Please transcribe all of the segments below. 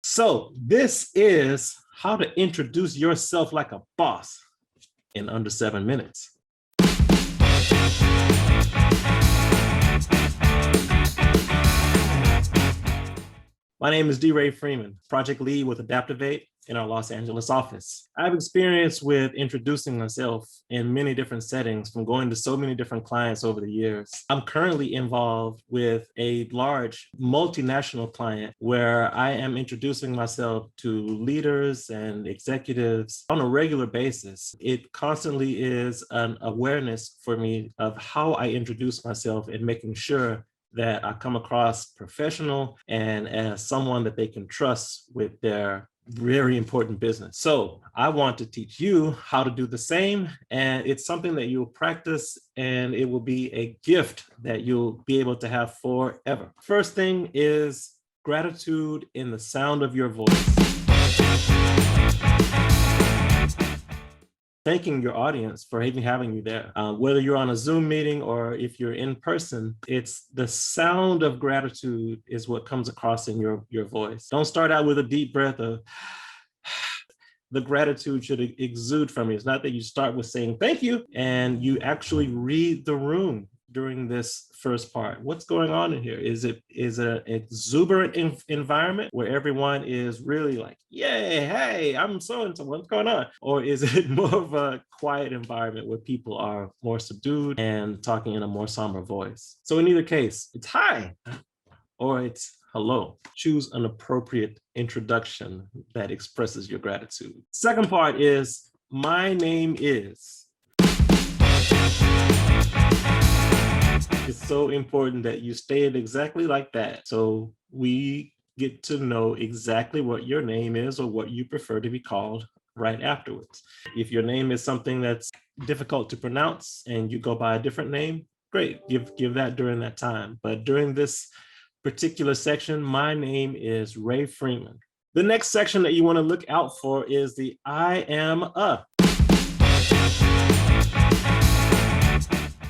So this is how to introduce yourself like a boss in under 7 minutes. My name is D. Freeman, project lead with ADAPTOVATE in our Los Angeles office. I have experience with introducing myself in many different settings, from going to so many different clients over the years. I'm currently involved with a large multinational client where I am introducing myself to leaders and executives on a regular basis. It constantly is an awareness for me of how I introduce myself and making sure that I come across professional and as someone that they can trust with their very important business. So I want to teach you how to do the same, and it's something that you'll practice, and it will be a gift that you'll be able to have forever. First thing is gratitude in the sound of your voice. Thanking your audience for even having you there. Whether you're on a Zoom meeting or if you're in person, it's the sound of gratitude is what comes across in your voice. Don't start out with a deep breath of the gratitude should exude from you. It's not that you start with saying thank you and you actually read the room during this first part. What's going on in here? Is it an exuberant environment where everyone is really like, yay, hey, I'm so-and-so, what's going on? Or is it more of a quiet environment where people are more subdued and talking in a more somber voice? So in either case, it's hi or it's hello. Choose an appropriate introduction that expresses your gratitude. Second part is, my name is. It's so important that you say it exactly like that, so we get to know exactly what your name is or what you prefer to be called right afterwards. If your name is something that's difficult to pronounce and you go by a different name, great, give that during that time. But during this particular section, my name is Ray Freeman. The next section that you want to look out for is the I am a.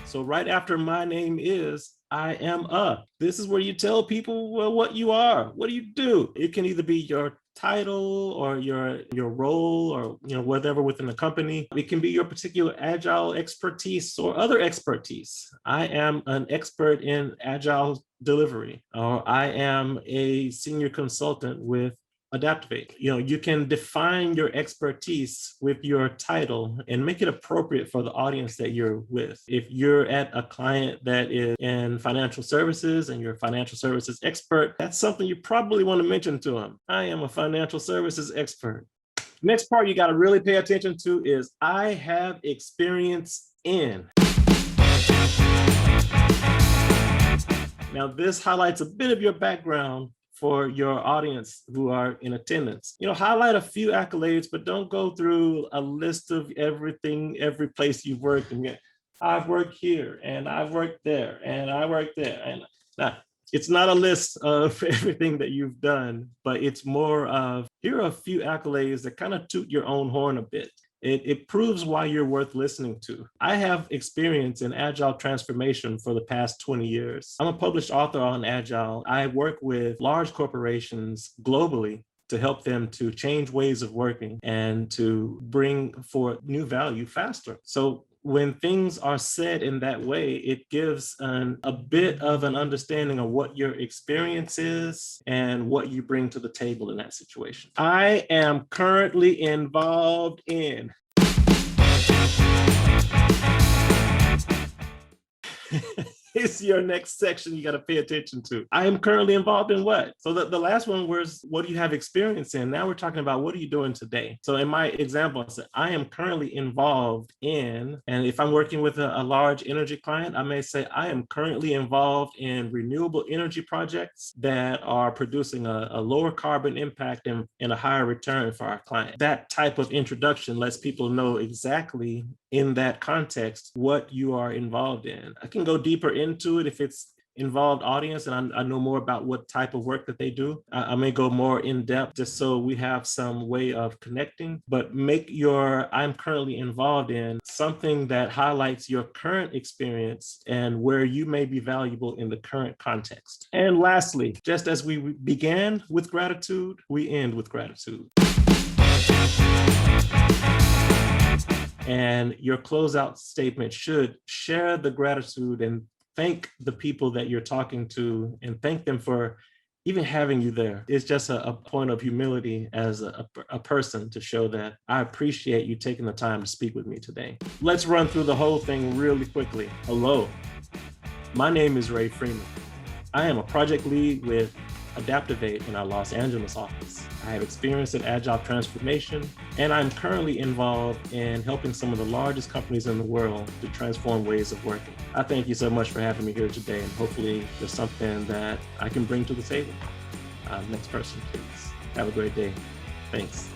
So right after my name is, I am a. This is where you tell people, well, what you are. What do you do? It can either be your title or your role, or whatever within the company. It can be your particular agile expertise or other expertise. I am an expert in agile delivery, or I am a senior consultant with ADAPTOVATE. You can define your expertise with your title and make it appropriate for the audience that you're with. If you're at a client that is in financial services and you're a financial services expert, that's something you probably want to mention to them. I am a financial services expert. Next part you got to really pay attention to is, I have experience in. Now, this highlights a bit of your background for your audience who are in attendance. Highlight a few accolades, but don't go through a list of everything, every place you've worked. And I've worked here, and I've worked there, and I worked there. And it's not a list of everything that you've done, but it's more of, here are a few accolades that kind of toot your own horn a bit. It proves why you're worth listening to. I have experience in agile transformation for the past 20 years. I'm a published author on agile. I work with large corporations globally to help them to change ways of working and to bring forth new value faster. So when things are said in that way, it gives a bit of an understanding of what your experience is and what you bring to the table in that situation. I am currently involved in. It's your next section you got to pay attention to. I am currently involved in what? So the last one was, what do you have experience in? Now we're talking about, what are you doing today? So in my example, I said, I am currently involved in, and if I'm working with a large energy client, I may say, I am currently involved in renewable energy projects that are producing a lower carbon impact and a higher return for our client. That type of introduction lets people know exactly in that context what you are involved in. I can go deeper into it if it's involved audience and I know more about what type of work that they do, I may go more in depth just so we have some way of connecting, but make your I'm currently involved in something that highlights your current experience and where you may be valuable in the current context. And lastly, just as we began with gratitude, we end with gratitude. And your closeout statement should share the gratitude and thank the people that you're talking to and thank them for even having you there. It's just a point of humility as a person to show that I appreciate you taking the time to speak with me today. Let's run through the whole thing really quickly. Hello, my name is Ray Freeman. I am a project lead with ADAPTOVATE in our Los Angeles office. I have experience in agile transformation, and I'm currently involved in helping some of the largest companies in the world to transform ways of working. I thank you so much for having me here today, and hopefully there's something that I can bring to the table. Next person, please. Have a great day. Thanks.